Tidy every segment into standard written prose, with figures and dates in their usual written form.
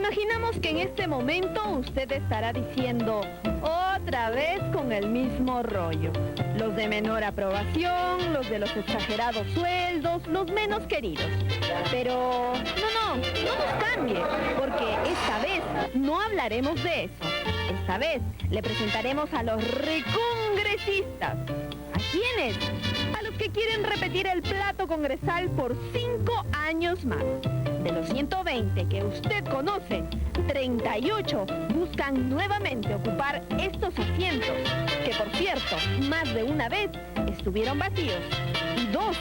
Imaginamos que en este momento usted estará diciendo, otra vez con el mismo rollo. Los de menor aprobación, los de los exagerados sueldos, los menos queridos. Pero no nos cambie, porque esta vez no hablaremos de eso. Esta vez le presentaremos a los recongresistas. ¿A quiénes? A los que quieren repetir el plato congresal por 5 años más. De los 120 que usted conoce, 38 buscan nuevamente ocupar estos asientos, que por cierto, más de una vez estuvieron vacíos, y 2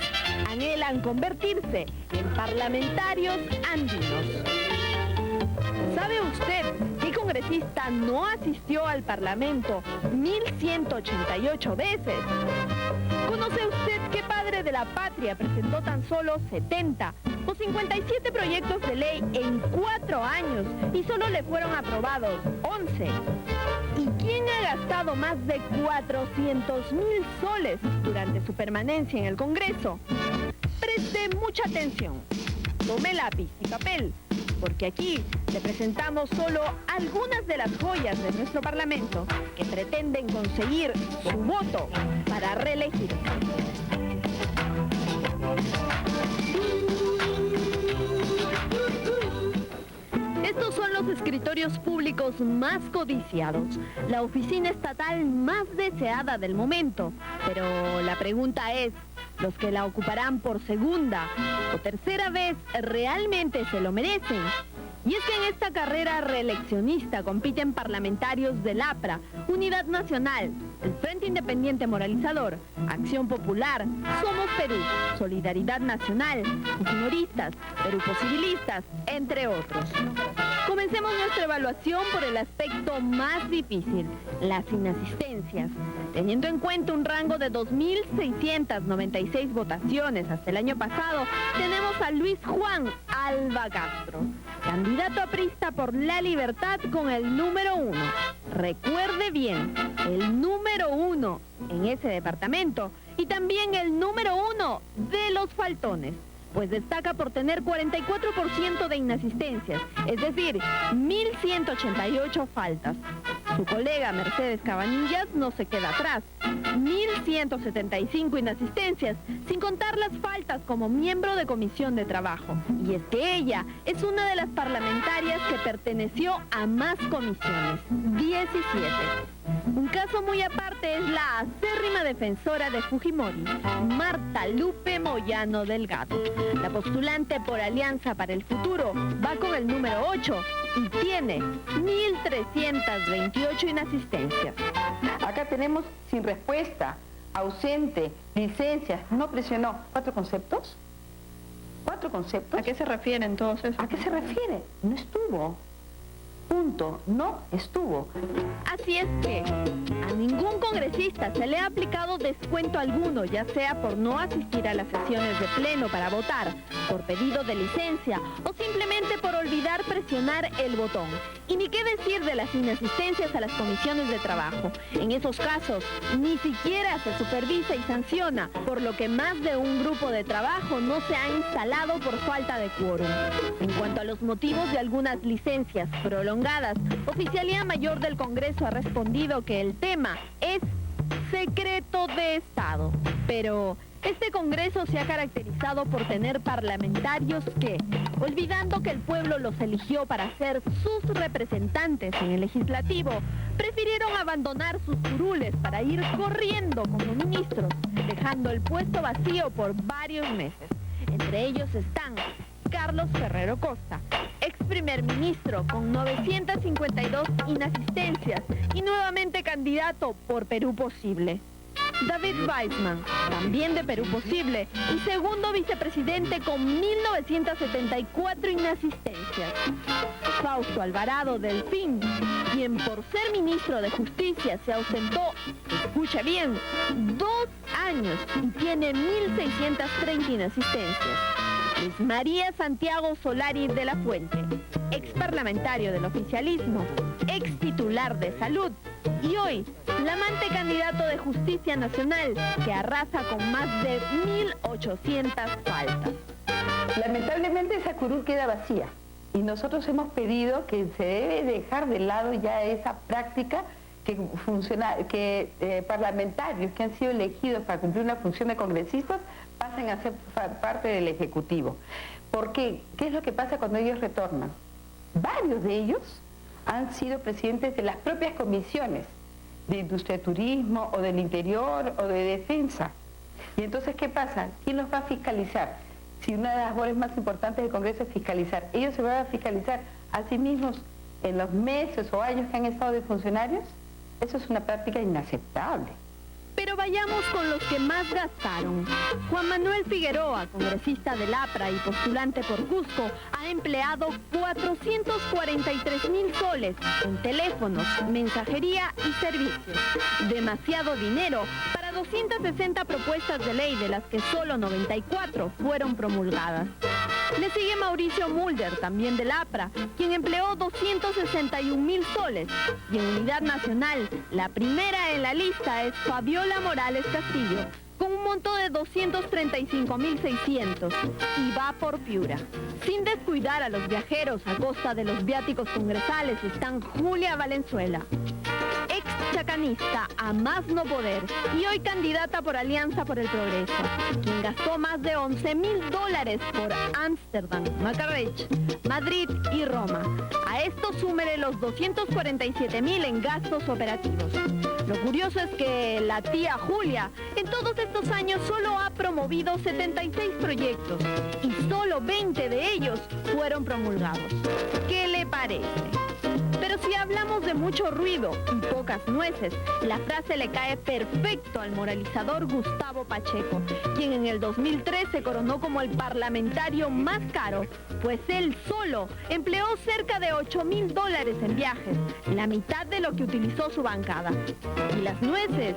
anhelan convertirse en parlamentarios andinos. ¿Sabe usted qué congresista no asistió al Parlamento 1188 veces? ¿Conoce usted qué padre de la patria presentó tan solo 70 o 57 proyectos de ley en 4 años y solo le fueron aprobados 11? ¿Y quién ha gastado más de 400,000 soles durante su permanencia en el Congreso? Preste mucha atención. Tome lápiz y papel, porque aquí le presentamos solo algunas de las joyas de nuestro Parlamento que pretenden conseguir su voto para reelegir. Estos son los escritorios públicos más codiciados, la oficina estatal más deseada del momento. Pero la pregunta es, ¿los que la ocuparán por segunda o tercera vez realmente se lo merecen? Y es que en esta carrera reeleccionista compiten parlamentarios del APRA, Unidad Nacional, el Frente Independiente Moralizador, Acción Popular, Somos Perú, Solidaridad Nacional, Fujimoristas, Perú Posibilistas, entre otros. Comencemos nuestra evaluación por el aspecto más difícil, las inasistencias. Teniendo en cuenta un rango de 2.696 votaciones hasta el año pasado, tenemos a Luis Juan Alba Castro, candidato aprista por La Libertad con el número 1. Recuerde bien, el número 1 en ese departamento y también el número 1 de los faltones, pues destaca por tener 44% de inasistencias, es decir, 1.188 faltas. Su colega Mercedes Cabanillas no se queda atrás, 1.175 inasistencias, sin contar las faltas como miembro de comisión de trabajo. Y es que ella es una de las parlamentarias que perteneció a más comisiones, 17. Un caso muy aparte es la acérrima defensora de Fujimori, Marta Lupe Moyano Delgado. La postulante por Alianza para el Futuro va con el número 8 y tiene 1.328 inasistencias. Acá tenemos sin respuesta, ausente, licencias, no presionó. ¿4 conceptos? ¿4 conceptos? ¿A qué se refieren todos esos? ¿A qué se refiere? No estuvo. Punto. No estuvo. Así es que a ningún congresista se le ha aplicado descuento alguno, ya sea por no asistir a las sesiones de pleno para votar, por pedido de licencia o simplemente por olvidar presionar el botón. Y ni qué decir de las inasistencias a las comisiones de trabajo. En esos casos, ni siquiera se supervisa y sanciona, por lo que más de un grupo de trabajo no se ha instalado por falta de quórum. En cuanto a los motivos de algunas licencias prolongadas, Oficialía Mayor del Congreso ha respondido que el tema es secreto de Estado. Pero este Congreso se ha caracterizado por tener parlamentarios que, olvidando que el pueblo los eligió para ser sus representantes en el legislativo, prefirieron abandonar sus curules para ir corriendo como ministros, dejando el puesto vacío por varios meses. Entre ellos están Carlos Ferrero Costa, ex primer ministro con 952 inasistencias y nuevamente candidato por Perú Posible. David Weissman, también de Perú Posible y segundo vicepresidente con 1974 inasistencias. Fausto Alvarado del PIN, quien por ser ministro de Justicia se ausentó, escuche bien, 2 años y tiene 1.630 inasistencias. Luis María Santiago Solari de la Fuente, ex parlamentario del oficialismo, ex titular de Salud y hoy flamante candidato de Justicia Nacional que arrasa con más de 1.800 faltas. Lamentablemente esa curul queda vacía. Y nosotros hemos pedido que se debe dejar de lado ya esa práctica que parlamentarios que han sido elegidos para cumplir una función de congresistas pasen a ser parte del Ejecutivo. ¿Por qué? ¿Qué es lo que pasa cuando ellos retornan? Varios de ellos han sido presidentes de las propias comisiones de Industria y Turismo, o del Interior, o de Defensa. Y entonces, ¿qué pasa? ¿Quién los va a fiscalizar? Si una de las labores más importantes del Congreso es fiscalizar, ellos se van a fiscalizar a sí mismos en los meses o años que han estado de funcionarios. Eso es una práctica inaceptable. Pero vayamos con los que más gastaron. Juan Manuel Figueroa, congresista del APRA y postulante por Cusco, ha empleado 443,000 soles en teléfonos, mensajería y servicios. Demasiado dinero para 260 propuestas de ley, de las que solo 94 fueron promulgadas. Le sigue Mauricio Mulder, también del APRA, quien empleó 261,000 soles. Y en Unidad Nacional, la primera en la lista es Fabiola Morales Castillo, con un monto de 235,600, y va por Piura. Sin descuidar a los viajeros a costa de los viáticos congresales están Julia Valenzuela, ex chacanista a más no poder y hoy candidata por Alianza por el Progreso, quien gastó más de 11,000 dólares por Ámsterdam, Marrakech, Madrid y Roma. A esto súmele los 247,000 en gastos operativos. Lo curioso es que la tía Julia en todos estos años solo ha promovido 76 proyectos y solo 20 de ellos fueron promulgados. ¿Qué le parece? Pero si hablamos de mucho ruido y pocas nueces, la frase le cae perfecto al moralizador Gustavo Pacheco, quien en el 2003 se coronó como el parlamentario más caro, pues él solo empleó cerca de 8,000 dólares en viajes, la mitad de lo que utilizó su bancada. Y las nueces,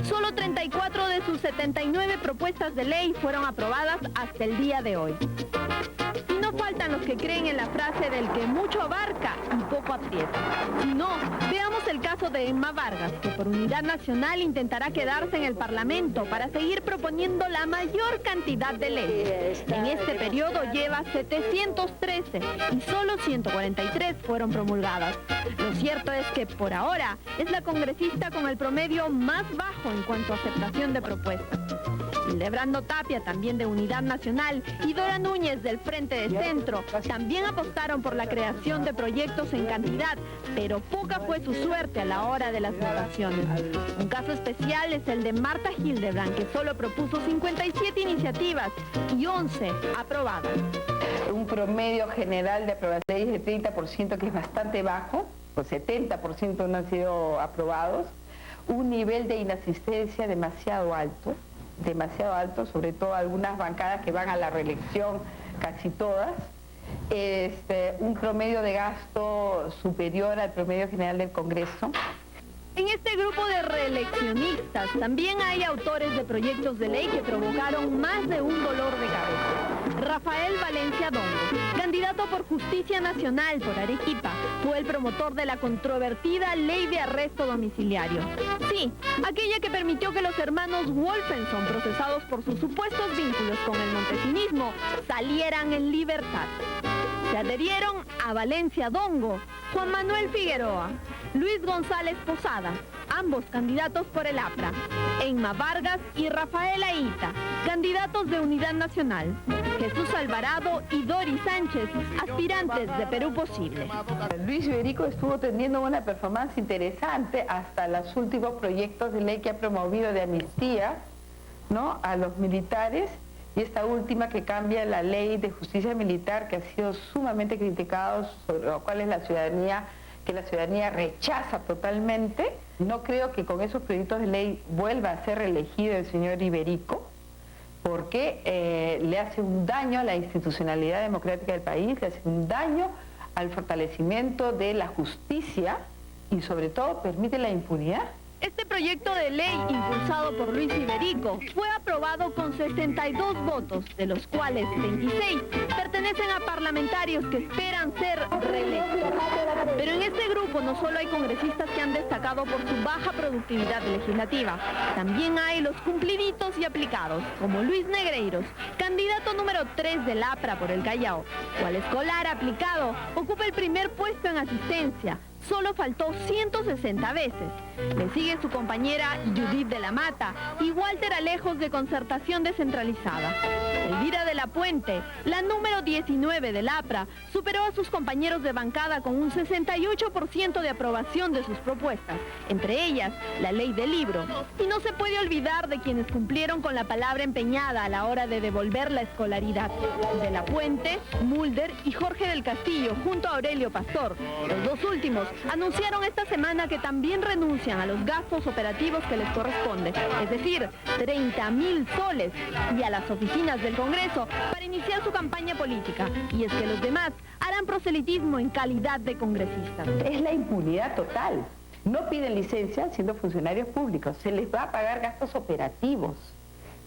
solo 34 de sus 79 propuestas de ley fueron aprobadas hasta el día de hoy. Y no faltan los que creen en la frase del que mucho abarca y poco aprieta. Si no, veamos el caso de Emma Vargas, que por Unidad Nacional intentará quedarse en el Parlamento para seguir proponiendo la mayor cantidad de leyes. En este periodo lleva 713 y solo 143 fueron promulgadas. Lo cierto es que por ahora es la congresista con el promedio más bajo en cuanto a aceptación de propuestas. Hildebrando Tapia, también de Unidad Nacional, y Dora Núñez, del Frente de Centro, también apostaron por la creación de proyectos en cantidad, pero poca fue su suerte a la hora de las votaciones. Un caso especial es el de Marta Hildebrand, que solo propuso 57 iniciativas y 11 aprobadas. Un promedio general de aprobación de 30%, que es bastante bajo, pues 70% no han sido aprobados, un nivel de inasistencia demasiado alto, sobre todo algunas bancadas que van a la reelección, casi todas, un promedio de gasto superior al promedio general del Congreso. En este grupo de reeleccionistas también hay autores de proyectos de ley que provocaron más de un dolor de cabeza. Rafael Valencia Dongo, candidato por Justicia Nacional por Arequipa, fue el promotor de la controvertida ley de arresto domiciliario. Sí, aquella que permitió que los hermanos Wolfenson, procesados por sus supuestos vínculos con el montesinismo, salieran en libertad. Se adherieron a Valencia Dongo Juan Manuel Figueroa, Luis González Posada, ambos candidatos por el APRA, Emma Vargas y Rafael Aita, candidatos de Unidad Nacional, Jesús Alvarado y Doris Sánchez, aspirantes de Perú Posible. Luis Iberico estuvo teniendo una performance interesante hasta los últimos proyectos de ley que ha promovido de amnistía, ¿no?, a los militares, y esta última que cambia la ley de justicia militar, que ha sido sumamente criticado, sobre lo cual es la ciudadanía rechaza totalmente. No creo que con esos proyectos de ley vuelva a ser reelegido el señor Iberico, porque le hace un daño a la institucionalidad democrática del país, le hace un daño al fortalecimiento de la justicia y sobre todo permite la impunidad. Este proyecto de ley, impulsado por Luis Iberico, fue aprobado con 62 votos, de los cuales 26 pertenecen pertenecen a parlamentarios que esperan ser reelectos. Pero en este grupo no solo hay congresistas que han destacado por su baja productividad legislativa, también hay los cumpliditos y aplicados, como Luis Negreiros, candidato número 3 del APRA por el Callao, cual escolar aplicado ocupa el primer puesto en asistencia. Solo faltó 160 veces. Le sigue su compañera Judith de la Mata y Walter Alejos de Concertación Descentralizada. Elvira de la Puente, la número 19 del APRA, superó a sus compañeros de bancada con un 68% de aprobación de sus propuestas, entre ellas la ley del libro. Y no se puede olvidar de quienes cumplieron con la palabra empeñada a la hora de devolver la escolaridad. De la Puente, Mulder y Jorge del Castillo, junto a Aurelio Pastor. Los dos últimos anunciaron esta semana que también renuncian a los gastos operativos que les corresponde, es decir, 30.000 soles, y a las oficinas del Congreso para iniciar su campaña política. Y es que los demás harán proselitismo en calidad de congresistas. Es la impunidad total. No piden licencia siendo funcionarios públicos. Se les va a pagar gastos operativos.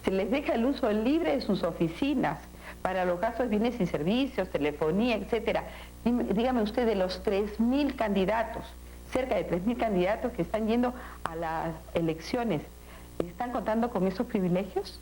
Se les deja el uso libre de sus oficinas para los gastos de bienes y servicios, telefonía, etcétera. Dígame usted, de los 3.000 candidatos, cerca de 3.000 candidatos que están yendo a las elecciones, ¿están contando con esos privilegios?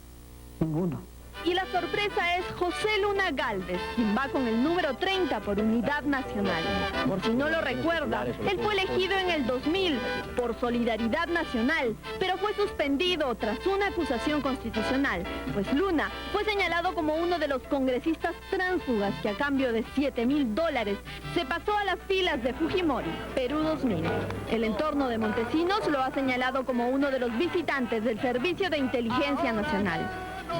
Ninguno. Y la sorpresa es José Luna Gálvez, quien va con el número 30 por Unidad Nacional. Por si no lo recuerda, él fue elegido en el 2000 por Solidaridad Nacional, pero fue suspendido tras una acusación constitucional, pues Luna fue señalado como uno de los congresistas tránsfugas que a cambio de $7.000 se pasó a las filas de Fujimori, Perú 2000. El entorno de Montesinos lo ha señalado como uno de los visitantes del Servicio de Inteligencia Nacional.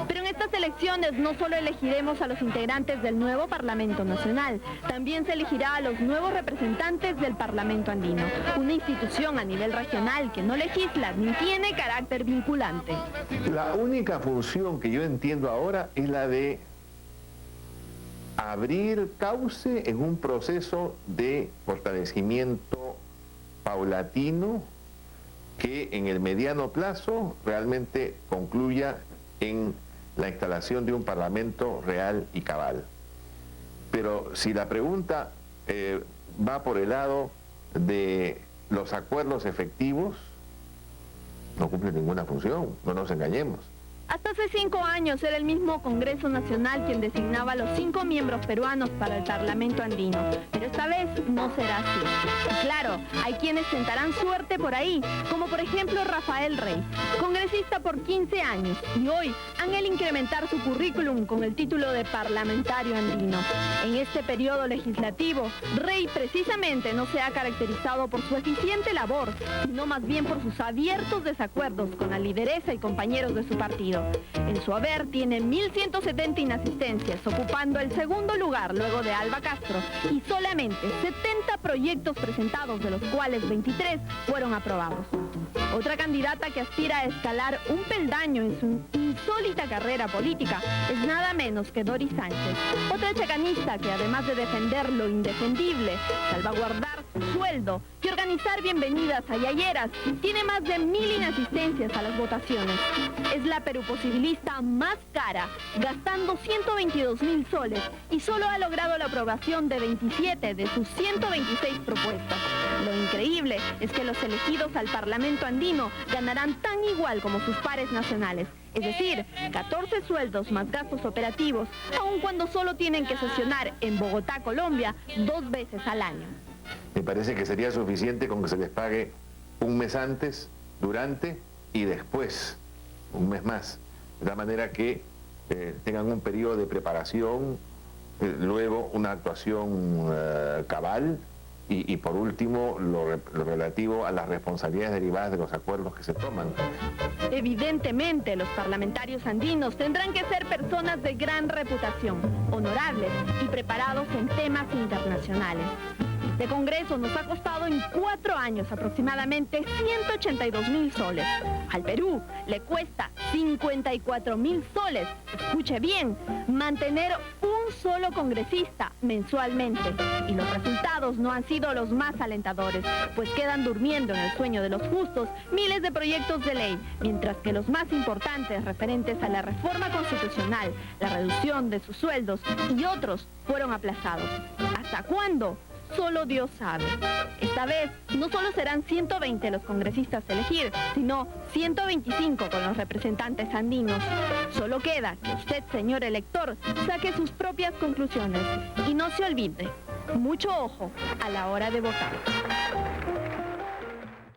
Pero en estas elecciones no solo elegiremos a los integrantes del nuevo Parlamento Nacional, también se elegirá a los nuevos representantes del Parlamento Andino, una institución a nivel regional que no legisla ni tiene carácter vinculante. La única función que yo entiendo ahora es la de abrir cauce en un proceso de fortalecimiento paulatino que en el mediano plazo realmente concluya en la instalación de un parlamento real y cabal. Pero si la pregunta va por el lado de los acuerdos efectivos, no cumple ninguna función, no nos engañemos. Hasta hace 5 años era el mismo Congreso Nacional quien designaba a los 5 miembros peruanos para el Parlamento Andino, pero esta vez no será así. Y claro, hay quienes tentarán suerte por ahí, como por ejemplo Rafael Rey, congresista por 15 años, y hoy anhela incrementar su currículum con el título de parlamentario andino. En este periodo legislativo, Rey precisamente no se ha caracterizado por su eficiente labor, sino más bien por sus abiertos desacuerdos con la lideresa y compañeros de su partido. En su haber tiene 1.170 inasistencias, ocupando el segundo lugar luego de Alba Castro, y solamente 70 proyectos presentados, de los cuales 23 fueron aprobados. Otra candidata que aspira a escalar un peldaño en su insólita carrera política es nada menos que Doris Sánchez, otra chacanista que además de defender lo indefendible, salvaguardar su sueldo y organizar bienvenidas a yayeras, tiene más de 1.000 inasistencias a las votaciones. Es la peruposibilista más cara, gastando 122.000 soles, y solo ha logrado la aprobación de 27 de sus 126 propuestas. Lo increíble es que los elegidos al Parlamento Andino ganarán tan igual como sus pares nacionales, es decir, 14 sueldos más gastos operativos, aun cuando solo tienen que sesionar en Bogotá, Colombia, 2 veces al año. Me parece que sería suficiente con que se les pague un mes antes, durante y después, un mes más, de tal manera que tengan un periodo de preparación, luego una actuación cabal, y por último lo relativo a las responsabilidades derivadas de los acuerdos que se toman. Evidentemente, los parlamentarios andinos tendrán que ser personas de gran reputación, honorables y preparados en temas internacionales. Este Congreso nos ha costado en 4 años aproximadamente 182.000 soles. Al Perú le cuesta 54.000 soles, escuche bien, mantener un solo congresista mensualmente. Y los resultados no han sido los más alentadores, pues quedan durmiendo en el sueño de los justos miles de proyectos de ley, mientras que los más importantes referentes a la reforma constitucional, la reducción de sus sueldos y otros fueron aplazados. ¿Hasta cuándo? Solo Dios sabe. Esta vez no solo serán 120 los congresistas a elegir, sino 125 con los representantes andinos. Solo queda que usted, señor elector, saque sus propias conclusiones y no se olvide, mucho ojo a la hora de votar.